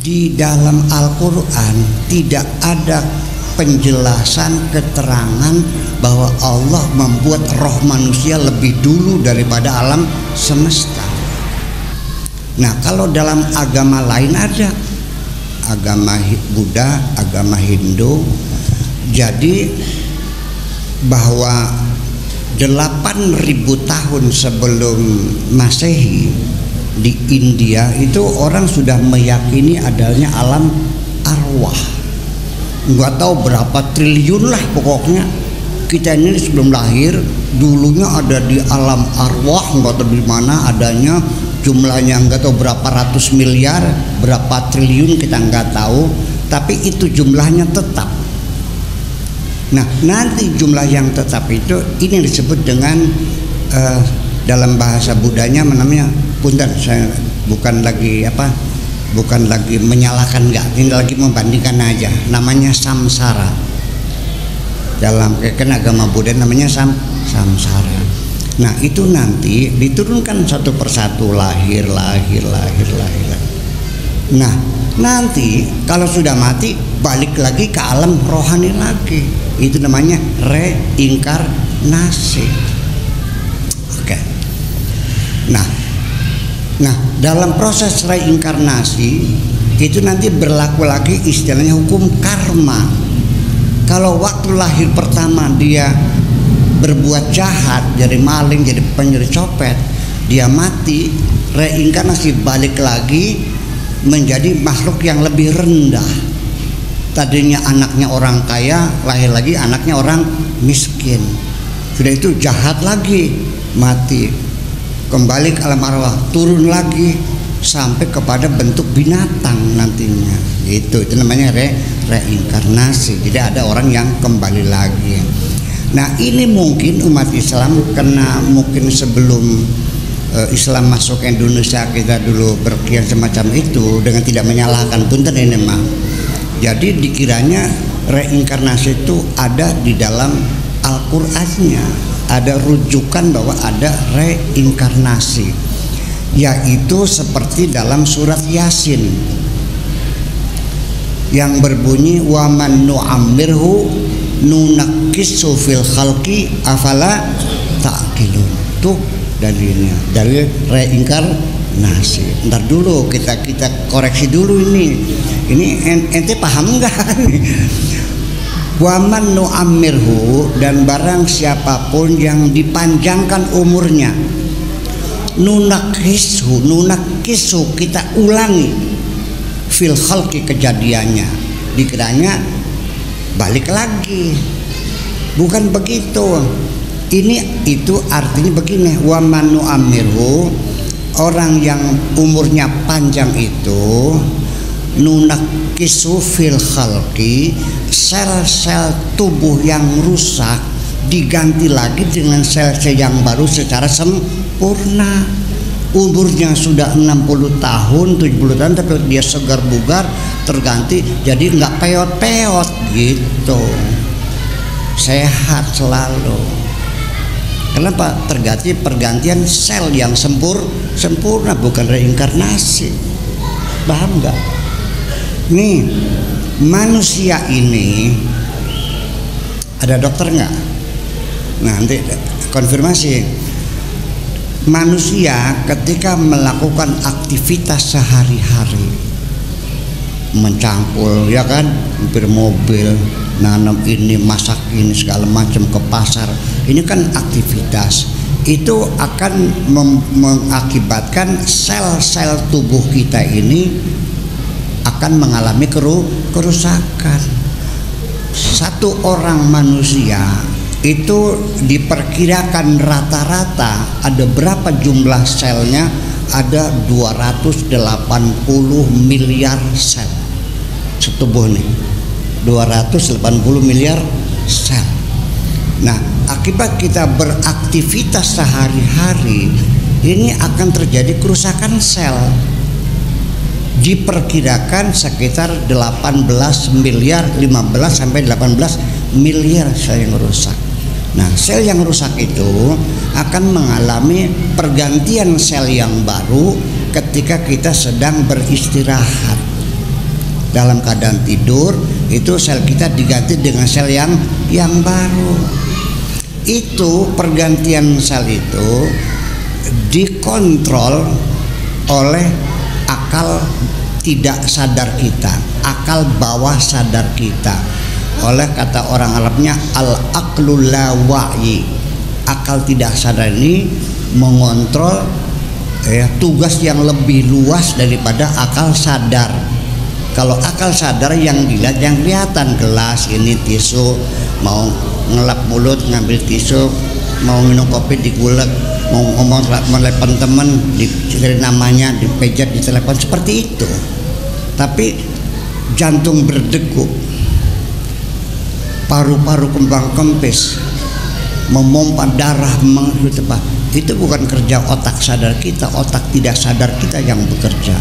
Di dalam Al-Quran tidak ada penjelasan keterangan bahwa Allah membuat roh manusia lebih dulu daripada alam semesta. Nah, kalau dalam agama lain ada, agama Buddha, agama Hindu, jadi bahwa 8.000 tahun sebelum Masehi di India itu orang sudah meyakini adanya alam arwah. Nggak tahu berapa triliun lah pokoknya. Kita ini sebelum lahir dulunya ada di alam arwah, nggak tahu di mana adanya, jumlahnya nggak tahu berapa ratus miliar, berapa triliun kita nggak tahu, tapi itu jumlahnya tetap. Nah, nanti jumlah yang tetap itu ini disebut dengan dalam bahasa Buddhanya namanya, punten saya bukan lagi menyalahkan, enggak, ini lagi membandingkan aja, namanya samsara. Dalam agama Buddha namanya samsara. Nah, itu nanti diturunkan satu persatu, lahir. Nah, nanti kalau sudah mati balik lagi ke alam rohani lagi. Itu namanya reinkarnasi. Oke. Nah, dalam proses reinkarnasi itu nanti berlaku lagi istilahnya hukum karma. Kalau waktu lahir pertama dia berbuat jahat, jadi maling, jadi pencuri copet, dia mati, reinkarnasi balik lagi menjadi makhluk yang lebih rendah. Tadinya anaknya orang kaya, lahir lagi anaknya orang miskin. Sudah itu jahat lagi, mati, kembali ke alam arwah, turun lagi sampai kepada bentuk binatang nantinya. Itu namanya reinkarnasi. Jadi ada orang yang kembali lagi. Nah, ini mungkin umat Islam karena mungkin sebelum Islam masuk ke Indonesia kita dulu berkian semacam itu dengan tidak menyalahkan, punten ini mah. Jadi dikiranya reinkarnasi itu ada di dalam Al-Qur'annya, ada rujukan bahwa ada reinkarnasi, yaitu seperti dalam surat Yasin yang berbunyi wa man nu'ammirhu nunakkisu fil khalqi afala ta'qilun. Tuh dalilnya, dalil reinkarnasi. Ntar dulu kita koreksi dulu ini ente paham enggak? Wa man nu'ammirhu, dan barang siapapun yang dipanjangkan umurnya, nunakkisu kita ulangi fil khalqi kejadiannya, dikiranya balik lagi. Bukan begitu. Itu artinya begini, wa man nu'ammirhu, orang yang umurnya panjang itu, nunakkisu fil khalqi, sel-sel tubuh yang rusak diganti lagi dengan sel-sel yang baru secara sempurna. Umurnya sudah 60 tahun, 70 tahun, tapi dia segar bugar, terganti jadi nggak peot-peot gitu, sehat selalu. Kenapa? Terganti pergantian sel yang sempurna, bukan reinkarnasi. Paham nggak? Nih, manusia ini ada dokter nggak? Nah, nanti konfirmasi. Manusia ketika melakukan aktivitas sehari-hari, mencangkul, ya kan, bermobil, nanam ini, masak ini, segala macam, ke pasar, ini kan aktivitas. Itu akan mengakibatkan sel-sel tubuh kita ini akan mengalami kerusakan. Satu orang manusia itu diperkirakan rata-rata ada berapa jumlah selnya? Ada 280 miliar sel setubuh nih, 280 miliar sel. Nah, akibat kita beraktivitas sehari-hari ini akan terjadi kerusakan sel. Diperkirakan sekitar 18 miliar, 15 sampai 18 miliar sel yang rusak. Nah, sel yang rusak itu akan mengalami pergantian sel yang baru ketika kita sedang beristirahat. dalam keadaan tidur, itu sel kita diganti dengan sel yang baru. Itu pergantian sel itu dikontrol oleh akal tidak sadar kita, akal bawah sadar kita. Oleh kata orang Arabnya al-aqlu la wa'yi. Akal tidak sadar ini mengontrol tugas yang lebih luas daripada akal sadar. Kalau akal sadar yang dilihat, yang kelihatan, gelas ini, tisu, mau ngelap mulut ngambil tisu, mau minum kopi digulek, mau ngomong telepon temen dicari namanya, dipejat di telepon, seperti itu. Tapi jantung berdegup, paru-paru kembang kempis, memompa darah menghirup, itu bukan kerja otak sadar kita, otak tidak sadar kita yang bekerja.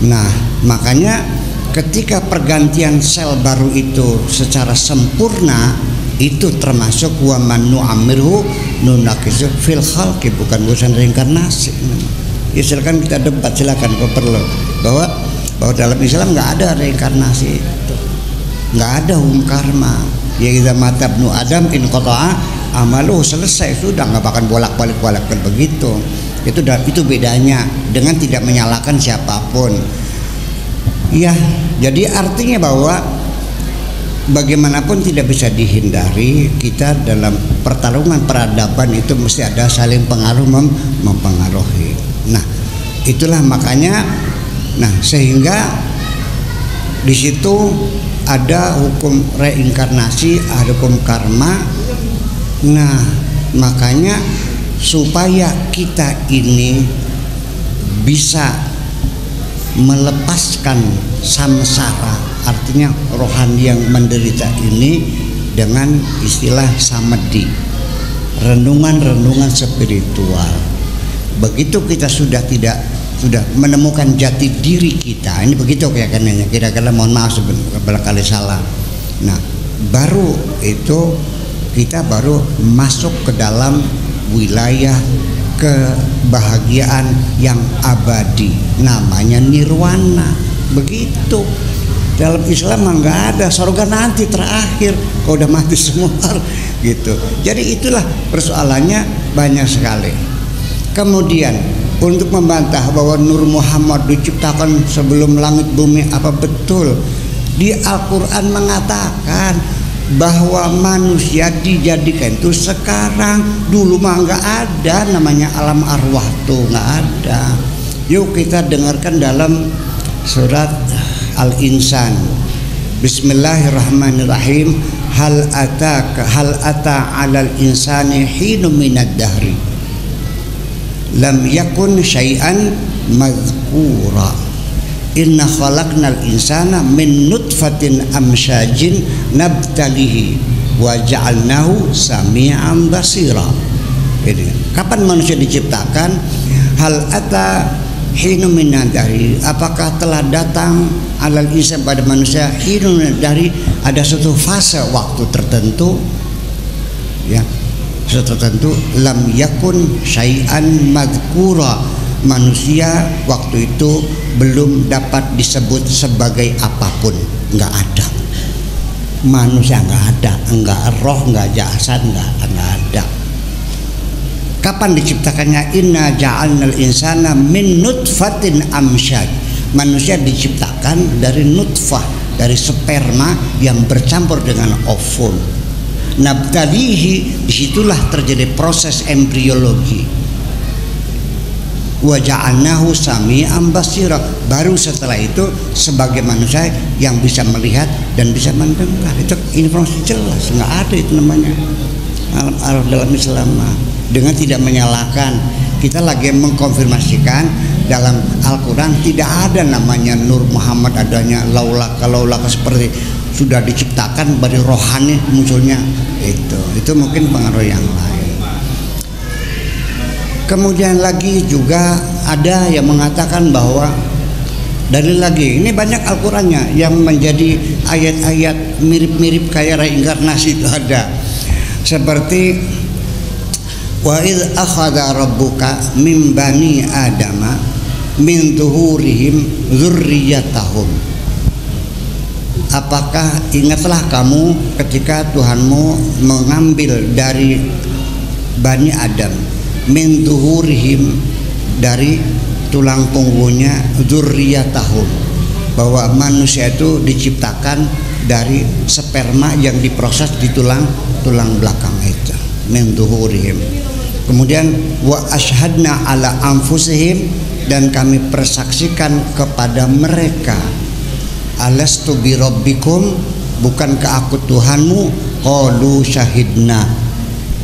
Nah, makanya ketika pergantian sel baru itu secara sempurna, itu termasuk wa man nu'ammirhu nunakisu fil khalqi, bukan urusan reinkarnasi. Ya silakan kita debat, silakan kalau perlu, bahwa dalam Islam nggak ada reinkarnasi itu, nggak ada hukum karma. Ya kita mata ibnu Adam in qata'a amalu, selesai sudah, nggak bakal bolak-balik begitu. Itu bedanya dengan tidak menyalahkan siapapun. Ya, jadi artinya bahwa bagaimanapun tidak bisa dihindari, kita dalam pertarungan peradaban itu mesti ada saling pengaruh mempengaruhi. Nah, itulah makanya, sehingga di situ ada hukum reinkarnasi, ada hukum karma. Nah, makanya supaya kita ini bisa melepaskan samsara, artinya rohani yang menderita ini, dengan istilah samadhi, renungan spiritual. Begitu kita sudah menemukan jati diri kita, ini begitu keyakinannya, kira-kira, mohon maaf barangkali salah. Nah, baru itu kita baru masuk ke dalam wilayah kebahagiaan yang abadi, namanya nirwana. Begitu. Dalam Islam nggak ada surga nanti terakhir, kalau udah mati semua gitu. Jadi itulah persoalannya banyak sekali. Kemudian untuk membantah bahwa Nur Muhammad diciptakan sebelum langit bumi, apa betul? Di Al-Quran mengatakan bahwa manusia dijadikan itu sekarang, dulu mah nggak ada namanya alam arwah tuh, nggak ada. Yuk kita dengarkan dalam surat Al-Insan. Bismillahirrahmanirrahim. Hal ata 'alal insani hinum minad dahri lam yakun syai'an madhkura. Inna khalaqnal insana min nutfatin amsyajin nabtalihi wa ja'alnahu sami'an basira. Ini kapan manusia diciptakan? Hal ata hinu minadari, apakah telah datang alal insan pada manusia hinu minadari, ada suatu fase waktu tertentu, ya, suatu tertentu, lam yakun syai'an madhkura, manusia waktu itu belum dapat disebut sebagai apapun, nggak ada. Manusia nggak ada, nggak roh, nggak jasad, nggak ada. Kapan diciptakannya? Inna ja'alnal insana min nutfatin amsyad. Manusia diciptakan dari nutfah, dari sperma yang bercampur dengan ovum. Nabtalihi, disitulah terjadi proses embriologi. Wa ja'alnahu sami'an basira, baru setelah itu sebagai manusia yang bisa melihat dan bisa mendengar. Itu informasi jelas, nggak ada itu namanya alam dalam Islam. Dengan tidak menyalahkan, kita lagi mengkonfirmasikan dalam Al-Quran tidak ada namanya Nur Muhammad, adanya laulaka seperti sudah diciptakan dari rohani munculnya. Itu mungkin pengaruh yang lain. Kemudian lagi juga ada yang mengatakan bahwa dalil lagi, ini banyak Al-Qurannya yang menjadi ayat-ayat mirip-mirip kayak reinkarnasi itu ada. Seperti wa idz akhadha rabbuka min bani adama min zuhurihim dzurriyyatahum apakah ingatlah kamu ketika Tuhanmu mengambil dari Bani Adam min zuhurihim, dari tulang punggungnya, dzurriyyatahum, bahwa manusia itu diciptakan dari sperma yang diproses di tulang belakang itu, min zuhurihim. Kemudian wa asyhadna ala anfusihim, dan kami persaksikan kepada mereka, alastu bi rabbikum, bukankah aku Tuhanmu? Qalu syahidna.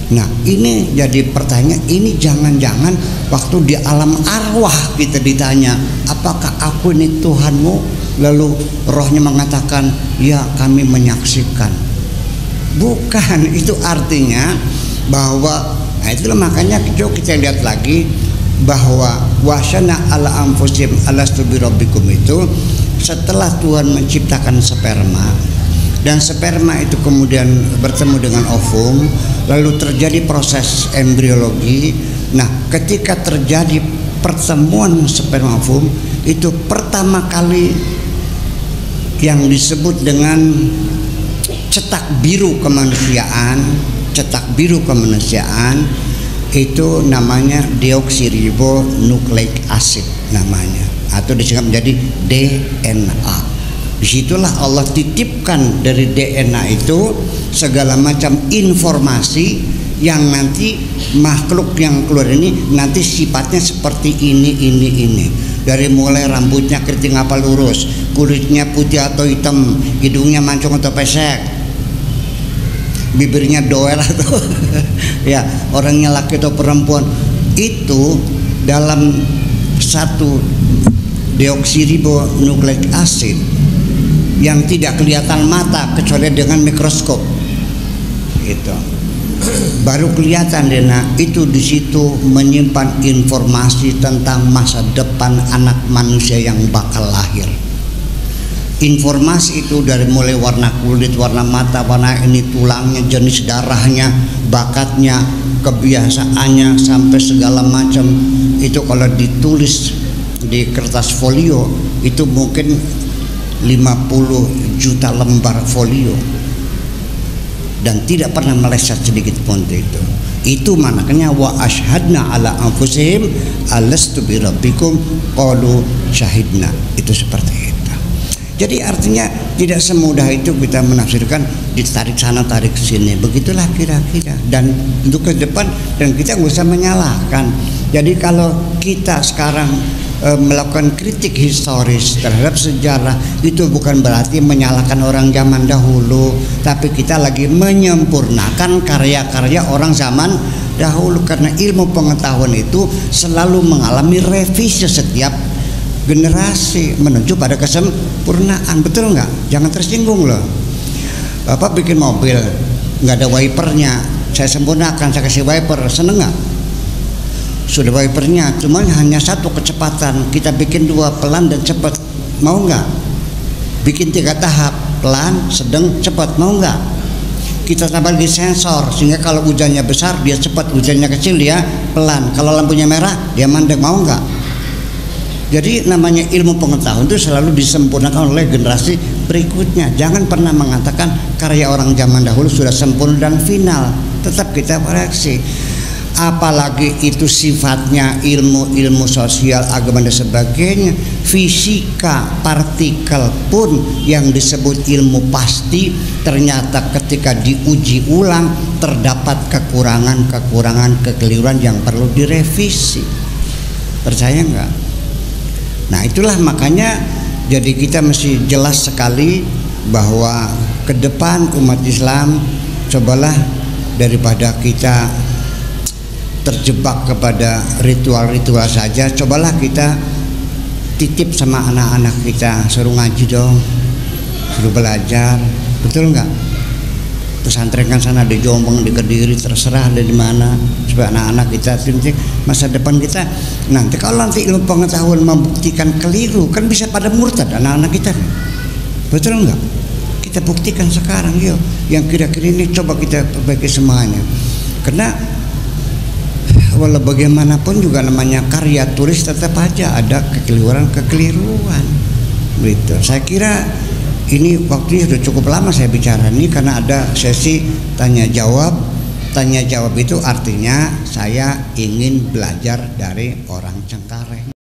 Nah ini jadi pertanyaan, ini jangan-jangan waktu di alam arwah kita ditanya, apakah aku ini Tuhanmu? Lalu rohnya mengatakan, ya kami menyaksikan. Bukan, itu artinya bahwa, nah itulah makanya kita lihat lagi bahwa wasana ala anfusim alastu bi rabbikum itu setelah Tuhan menciptakan sperma, dan sperma itu kemudian bertemu dengan ovum, lalu terjadi proses embriologi. Nah ketika terjadi pertemuan sperma ovum itu pertama kali yang disebut dengan cetak biru kemanusiaan, itu namanya deoksiribonukleik acid namanya, atau disingkat menjadi DNA. Disitulah Allah titipkan dari DNA itu segala macam informasi yang nanti makhluk yang keluar ini nanti sifatnya seperti ini. Dari mulai rambutnya keriting apa lurus, kulitnya putih atau hitam, hidungnya mancung atau pesek, bibirnya doer atau ya orangnya laki atau perempuan. Itu dalam satu deoksiribonukleik acid yang tidak kelihatan mata kecuali dengan mikroskop, itu baru kelihatan DNA itu. Di situ menyimpan informasi tentang masa depan anak manusia yang bakal lahir. Informasi itu dari mulai warna kulit, warna mata, warna ini tulangnya, jenis darahnya, bakatnya, kebiasaannya, sampai segala macam. Itu kalau ditulis di kertas folio itu mungkin 50 juta lembar folio, dan tidak pernah meleset sedikit pun itu. Itu maknanya wa asyhadna ala anfusihim alastu bi rabbikum qalu syahidna. Itu seperti itu. Jadi artinya tidak semudah itu kita menafsirkan, ditarik sana tarik sini, begitulah kira-kira. Dan untuk ke depan, dan kita nggak usah menyalahkan. Jadi kalau kita sekarang melakukan kritik historis terhadap sejarah, itu bukan berarti menyalahkan orang zaman dahulu, tapi kita lagi menyempurnakan karya-karya orang zaman dahulu. Karena ilmu pengetahuan itu selalu mengalami revisi setiap generasi menuju pada kesempurnaan, betul nggak? Jangan tersinggung loh. Bapak bikin mobil nggak ada wipernya, saya sempurnakan, saya kasih wiper, seneng nggak? Sudah wipernya, cuman hanya satu kecepatan, kita bikin 2, pelan dan cepat, mau nggak? Bikin 3 tahap, pelan, sedang, cepat, mau nggak? Kita tambah lagi sensor sehingga kalau hujannya besar dia cepat, hujannya kecil dia pelan, kalau lampunya merah dia mandek, mau nggak? Jadi namanya ilmu pengetahuan itu selalu disempurnakan oleh generasi berikutnya. Jangan pernah mengatakan karya orang zaman dahulu sudah sempurna dan final. Tetap kita koreksi. Apalagi itu sifatnya ilmu sosial, agama dan sebagainya. Fisika partikel pun yang disebut ilmu pasti, ternyata ketika diuji ulang terdapat kekurangan, kekeliruan yang perlu direvisi. Percaya nggak? Nah itulah makanya jadi kita mesti jelas sekali bahwa ke depan umat Islam, cobalah daripada kita terjebak kepada ritual-ritual saja, cobalah kita titip sama anak-anak kita, suruh ngaji dong, suruh belajar, betul nggak? Pesantren kan sana di Jombang, di Kediri, terserah ada di mana, supaya anak-anak kita penting masa depan kita. Nanti kalau nanti ilmu pengetahuan membuktikan keliru, kan bisa pada murtad anak-anak kita, betul nggak? Kita buktikan sekarang, yuk. Yang kira-kira ini coba kita perbaiki semuanya. Karena walau bagaimanapun juga namanya karya tulis tetap aja ada kekeliruan, begitu. Saya kira ini waktunya sudah cukup lama saya bicara ini karena ada sesi tanya jawab. Tanya jawab itu artinya saya ingin belajar dari orang Cengkareng.